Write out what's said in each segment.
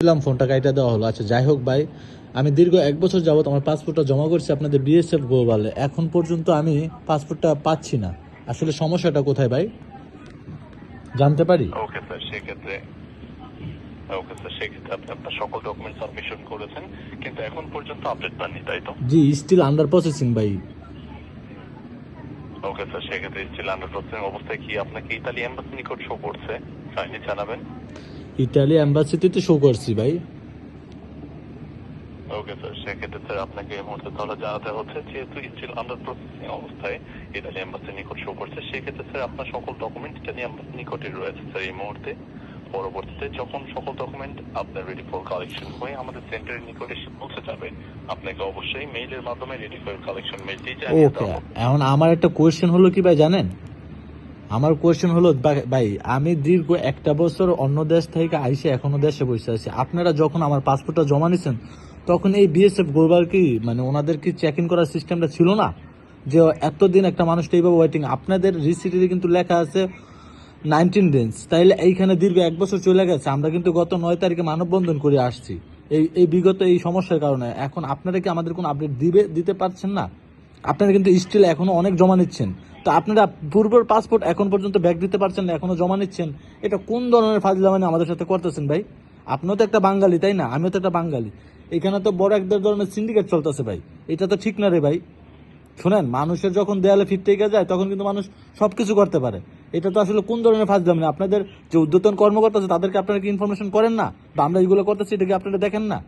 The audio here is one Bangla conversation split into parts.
দিলাম, ফোনটা কাইটা দেওয়া হলো। আচ্ছা যাই হোক ভাই, আমি দীর্ঘ 1 বছর যাবত আমার পাসপোর্টটা জমা করছি আপনাদের বিএসএফ গ্লোবালে। এখন পর্যন্ত আমি পাসপোর্টটা পাচ্ছি না। আসলে সমস্যাটা কোথায় ভাই, জানতে পারি? ওকে স্যার, সেক্ষেত্রে আপনি আপনার সকল ডকুমেন্ট সাবমিশন করেছেন, কিন্তু এখন পর্যন্ত আপডেট পাননি, তাই তো? জি, স্টিল আন্ডার প্রসেসিং ভাই। ওকে স্যার, সেক্ষেত্রে স্টিল আন্ডার প্রসেসিং অবস্থায় কি আপনাকে ইতালি এম্বাসি নিকট শো করছে? কাইন্ডলি জানাবেন। ইটালি অ্যাম্বাসিতে তো শো করছি ভাই। ওকে স্যার, সেক্ষেত্রে স্যার আপনাকে এই মুহূর্তে তাহলে জানাতে হচ্ছে, যেহেতু স্টিল আন্ডার প্রসেসিং অবস্থায় ইতালি এম্বাসি নিকট শো করছে, সেক্ষেত্রে স্যার আপনার সকল ডকুমেন্ট ইতালি এম্বাসি নিকটে রয়েছে স্যার এই মুহূর্তে। পরবর্তীতে যখন সকল ডকুমেন্ট আপনার রেডি ফর কালেকশন হয়ে আমাদের সেন্টারের নিকটে এসে পৌঁছে যাবে, আপনাকে অবশ্যই মেইলের মাধ্যমে রেডি ফর কালেকশন মেইলটি জানিয়ে ওকে, দেওয়া হবে। এখন আমার একটা কোয়েশ্চেন হলো কি ভাই জানেন, আমার কোয়েশ্চেন হলো ভাই, আমি দীর্ঘ 1 বছর অন্য দেশ থেকে আইসে এখনো দেশে বসে আছি। আপনারা যখন আমার পাসপোর্টটা জমা নিছেন তখন এই বিএসএফ গোলবার কি মানে ওনাদের কি চেক ইন করার সিস্টেমটা ছিল না? যে এতদিন একটা মানুষটা এইভাবে ওয়েটিং, আপনাদের রিসিটে কিন্তু লেখা আছে 19 ডেজ, তাইলে এইখানে দীর্ঘ 1 বছর চলে গেছে। আমরা কিন্তু গত 9 তারিখে মানববন্ধন করে আসছি এই বিগত এই সমস্যার কারণে। এখন আপনারা কি আমাদের কোনো আপডেট দিতে পারছেন না? আপনারা কিন্তু স্টিল এখনো অনেক জমা নিচ্ছেন। তো আপনারা পূর্বের পাসপোর্ট এখন পর্যন্ত ব্যাক দিতে পারছেন না, এখনো জমা নিচ্ছেন। এটা কোন ধরনের ফাজলামানি আমাদের সাথে করতেছেন ভাই? আপনিও তো একটা বাঙালি, তাই না? আমিও তো একটা বাঙালি। এখানে তো বড় এক ধরনের সিন্ডিকেট চলতেছে ভাই। এটা তো ঠিক না রে ভাই। শোনেন, মানুষের যখন দেয়ালে ফিরতে যায় তখন কিন্তু মানুষ সবকিছু করতে পারে। এটা তো আসলে কোন ধরনের ফাজলামি? আপনাদের যে ঊর্ধ্বতন কর্মকর্তা আছে তাদেরকে আপনারা কি ইনফরমেশন করেন না? বা আমরা এইগুলো করতেছি এটা কি আপনারা দেখেন না?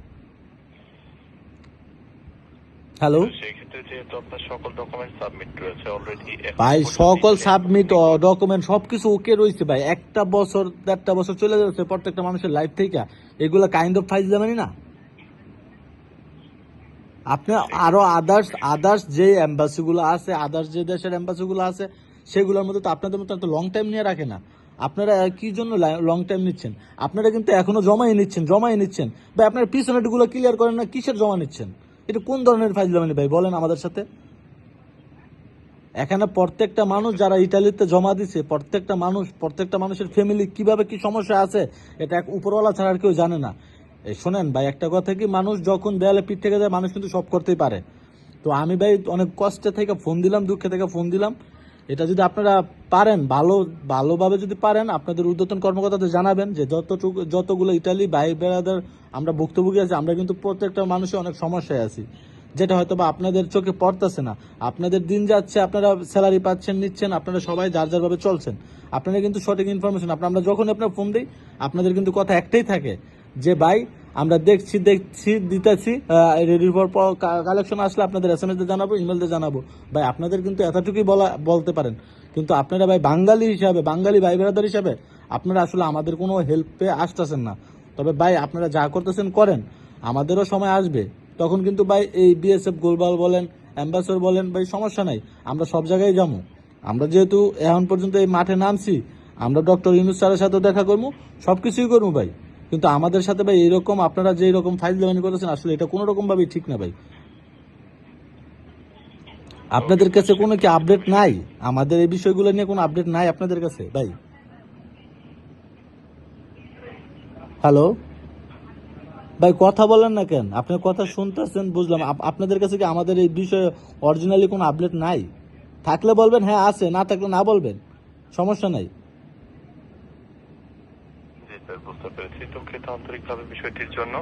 হ্যালো সেই ক্ষেত্রে যেহেতু আপনার সকল ডকুমেন্ট সাবমিট রয়েছে অলরেডি, ভাই, সকল সাবমিট ডকুমেন্ট সবকিছু ওকে রয়েছে ভাই। 1 বছর 1.5 বছর চলে যাচ্ছে প্রত্যেকটা মানুষের লাইফ থেকে। এগুলো কাইন্ড অফ ফাইজলামি না? আপনি আরো আদার্স যে এম্বাসিগুলো আছে, আদার্স যে দেশের এম্বাসিগুলো আছে সেগুলোর মধ্যে তো আপনাদের মতো এত লং টাইম নিয়ে রাখে না। আপনারা কি জন্য লং টাইম নিচ্ছেন? আপনারা কিন্তু এখনো জমাই নিচ্ছেন ভাই। আপনার পিছনেটগুলো ক্লিয়ার করেন না, কিসের জমা নিচ্ছেন? এটা কোন ধরনের ফাইজলামি ভাই, বলেন আমাদের সাথে। এখানে প্রত্যেকটা মানুষ যারা ইটালিতে জমা দিছে, প্রত্যেকটা মানুষের ফ্যামিলি কিভাবে কি সমস্যা আছে এটা এক উপরওয়ালা ছাড়া আর কেউ জানে না। এই শোনেন ভাই, একটা কথা কি, মানুষ যখন দেয়ালে পিঠ থেকে যায় মানুষ কিন্তু সব করতেই পারে। তো আমি ভাই অনেক কষ্টে থেকে ফোন দিলাম, দুঃখে থেকে ফোন দিলাম। এটা যদি আপনারা পারেন, ভালোভাবে যদি পারেন আপনাদের ঊর্ধ্বতন কর্মকর্তাদের জানাবেন যে যতগুলো ইটালি ভাই বেড়াদের আমরা ভুক্তভোগী আছি, আমরা কিন্তু প্রত্যেকটা মানুষের অনেক সমস্যায় আছি, যেটা হয়তো বা আপনাদের চোখে পড়তেছে না। আপনাদের দিন যাচ্ছে, আপনারা স্যালারি পাচ্ছেন, নিচ্ছেন, আপনারা সবাই যার ভাবে চলছেন। আপনারা কিন্তু সঠিক ইনফরমেশন আমরা যখন আপনার ফোন দিই আপনাদের কিন্তু কথা একটাই থাকে যে ভাই আমরা দেখছি দিতেছি, রেডি ফর কালেকশন আসলে আপনাদের SMS দিয়ে জানাবো, ইমেল দিয়ে জানাবো। ভাই আপনাদের কিন্তু এতটুকুই বলতে পারেন, কিন্তু আপনারা ভাই বাঙালি ভাই বেড়াদার হিসাবে আপনারা আসলে আমাদের কোনো হেল্পে আসতেছেন না। তবে ভাই আপনারা যা করতেছেন করেন, আমাদেরও সময় আসবে তখন কিন্তু ভাই এই বিএসএফ গোলবাল বলেন, অ্যাম্বাসেডর বলেন, ভাই সমস্যা নাই, আমরা সব জায়গায় যাবো। আমরা যেহেতু এখন পর্যন্ত এই মাঠে নামছি, আমরা ডক্টর ইউনূস স্যারের সাথে দেখা করবো, সব কিছুই করবো ভাই। কিন্তু আমাদের সাথে ভাই এরকম আপনারা যে এরকম ফাইজলামি করেছেন আসলে এটা কোনো রকম ভাবেই ঠিক না ভাই। আপনাদের কাছে কোনো কি আপডেট নাই? আমাদের এই বিষয়গুলো নিয়ে কোনো আপডেট নাই আপনাদের কাছে ভাই? হ্যালো ভাই, কথা বলেন না কেন? আপনার কথা শুনতেছেন বুঝলাম, আপনাদের কাছে কি আমাদের এই বিষয়ে অরিজিনালি কোনো আপডেট নাই? থাকলে বলবেন হ্যাঁ আছে, না থাকলে না বলবেন, সমস্যা নাই। জি স্যার, বুঝতে পেরেছি। দুঃখিত আন্তরিকভাবে বিষয়টির জন্য।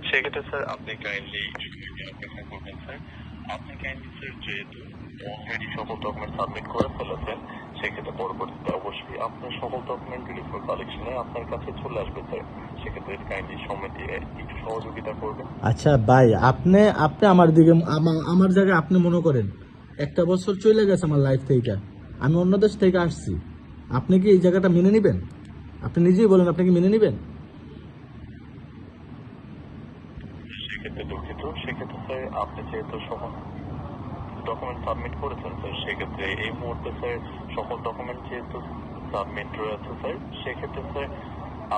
সেক্ষেত্রে স্যার আপনি কাইন্ডলি অপেক্ষা করবেন স্যার। আপনি কাইন্ডলি স্যার যেহেতু অলরেডি সকল ডকুমেন্ট সাবমিট করে ফেলেছেন, সেক্ষেত্রে পরবর্তীতে অবশ্যই আপনার সকল ডকুমেন্ট রেডি ফর কালেকশনে আপনার কাছে চলে আসবে স্যার। সেক্ষেত্রে কাইন্ডলি সময় দিয়ে একটু সহযোগিতা করবেন। আচ্ছা ভাই, আপনি আপনি আমার দিকে আমার জায়গায় আপনি মনে করেন 1 বছর চলে গেছে আমার লাইফ থেকে, আমি অন্য দেশ থেকে আসছি, আপনি কি এই জায়গাটা মেনে নেবেন? আপনি নিজেই বলেন, আপনি কি মেনে নেবেন? সেক্ষেত্রে দুঃখিত। সেক্ষেত্রে স্যার আপনি যেহেতু সকল ডকুমেন্ট সাবমিট করেছেন স্যার, সেক্ষেত্রে এই মুহূর্তে স্যার সকল ডকুমেন্ট যেহেতু সাবমিট রয়েছে স্যার, সেক্ষেত্রে স্যার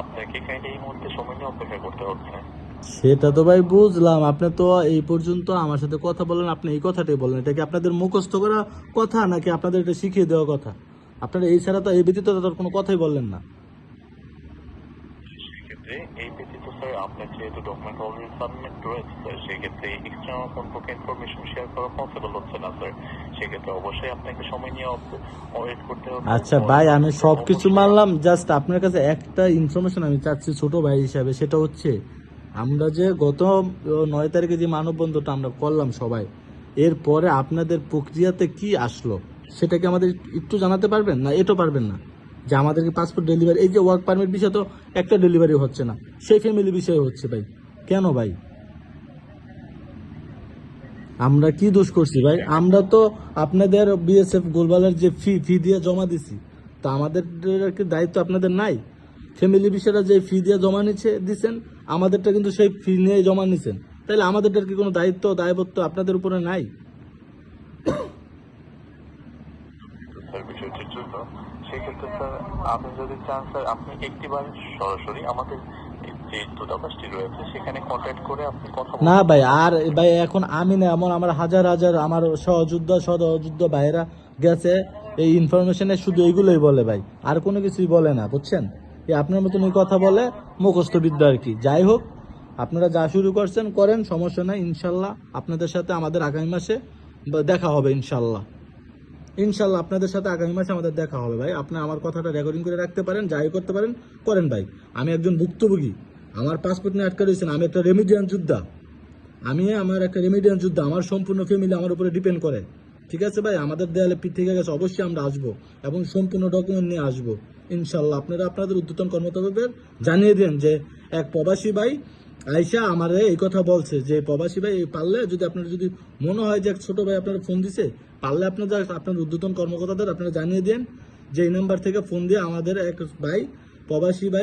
আপনাকে কাইন্ডলি এই মুহূর্তে সময় নিয়ে অপেক্ষা করতে হচ্ছে। সেটা তো ভাই বুঝলাম, আপনি তো এই পর্যন্ত আমার সাথে কথা বলেন, আপনি এই কথাটাই বলেন। এটা কি আপনাদের মুখস্থ করা কথা নাকি আপনাদের এটা শিখিয়ে দেওয়া কথা? আপনারা এই ছাড়া তো এই ব্যতীত তো কোনো কথাই বললেন না। সেক্ষেত্রে এই ব্যতীত স্যার আপনার যেহেতু ডকুমেন্ট অলরেডি সাবমিট রয়েছে স্যার, সেক্ষেত্রে এক্সটার্নাল কোন প্রকার ইনফরমেশন শেয়ার করা পসিবল হচ্ছে না স্যার। সেক্ষেত্রে অবশ্যই আপনাকে সময় নিয়ে ওয়েট করতে হবে। আচ্ছা ভাই, আমি সবকিছু মানলাম, জাস্ট আপনার কাছে একটা ইনফরমেশন আমি চাচ্ছি ছোট ভাই হিসাবে, সেটা হচ্ছে আমরা যে গত 9 তারিখে যে মানববন্ধনটা আমরা করলাম সবাই, এরপরে আপনাদের প্রক্রিয়াতে কি আসলো সেটা কি আমাদের একটু জানাতে পারবেন? না এটা পারবেন না যে আমাদেরকে পাসপোর্ট ডেলিভারি, এই যে ওয়ার্ক পারমিট বিষয় তো একটা ডেলিভারি হচ্ছে না, সেই ফ্যামিলি বিষয় হচ্ছে ভাই, কেন ভাই? আমরা কি দোষ করছি ভাই? আমরা তো আপনাদের বিএসএফ গোলবালের যে ফি দিয়ে জমা দিছি, তা আমাদের কি দায়িত্ব আপনাদের নাই? ফ্যামিলি বিষয়টা যে ফি দিয়ে জমা দিচ্ছেন, আমাদেরটা কিন্তু সেই ফি নিয়ে জমা নিছেন, তাহলে আমাদেরটার কি কোনো দায়িত্ব দায়বদ্ধ আপনাদের উপরে নাই? স্যার বিষয়টির জন্য সেক্ষেত্রে স্যার আপনি যদি চান স্যার, আপনি একটিবার সরাসরি আমাদের যে দূতাবাসটি রয়েছে সেখানে কন্ট্যাক্ট করে আপনি কথা না বলতে ভাই, আর ভাই এখন আমি না, এমন আমার হাজার হাজার আমার সহযোদ্ধা ভাইয়েরা গেছে, এই ইনফরমেশনে শুধু এইগুলোই বলে ভাই, আর কোনো কিছুই বলে না, বুঝছেন? এই আপনার মতন এই কথা বলে মুখস্থ বিদ্যা আর কি। যাই হোক, আপনারা যা শুরু করছেন করেন, সমস্যা নাই। ইনশাল্লাহ আপনাদের সাথে আমাদের আগামী মাসে দেখা হবে ইনশাল্লাহ। ইনশাল্লাহ আপনাদের সাথে আগামী মাসে আমাদের দেখা হবে ভাই। আপনি আমার কথাটা রেকর্ডিং করে রাখতে পারেন, যাই করতে পারেন করেন ভাই। আমি একজন ভুক্তভোগী, আমার পাসপোর্ট নিয়ে আটকা রয়েছেন, আমি একটা রেমিডিয়ান যোদ্ধা, আমার একটা রেমিডিয়ান যোদ্ধা, আমার সম্পূর্ণ ফ্যামিলি আমার উপরে ডিপেন্ড করে। ঠিক আছে ভাই, আমাদের দেয়ালে পিঠ থেকে গেছে, অবশ্যই আমরা আসবো এবং সম্পূর্ণ ডকুমেন্ট নিয়ে আসবো ইনশাল্লাহ। আপনারা আপনাদের ঊর্ধ্বতন কর্মকর্তাদের জানিয়ে দেন যে এক প্রবাসী ভাই আইসা আমার এই কথা বলছে, যে প্রবাসী ভাই পারলে যদি আপনার যদি মনে হয় যে এক ছোট ভাই আপনারা ফোন দিছে, পারলে আপনার ঊর্ধ্বতন কর্মকর্তাদের আপনারা জানিয়ে দেন যে এই নাম্বার থেকে ফোন দিয়ে আমাদের এক ভাই প্রবাসী ভাই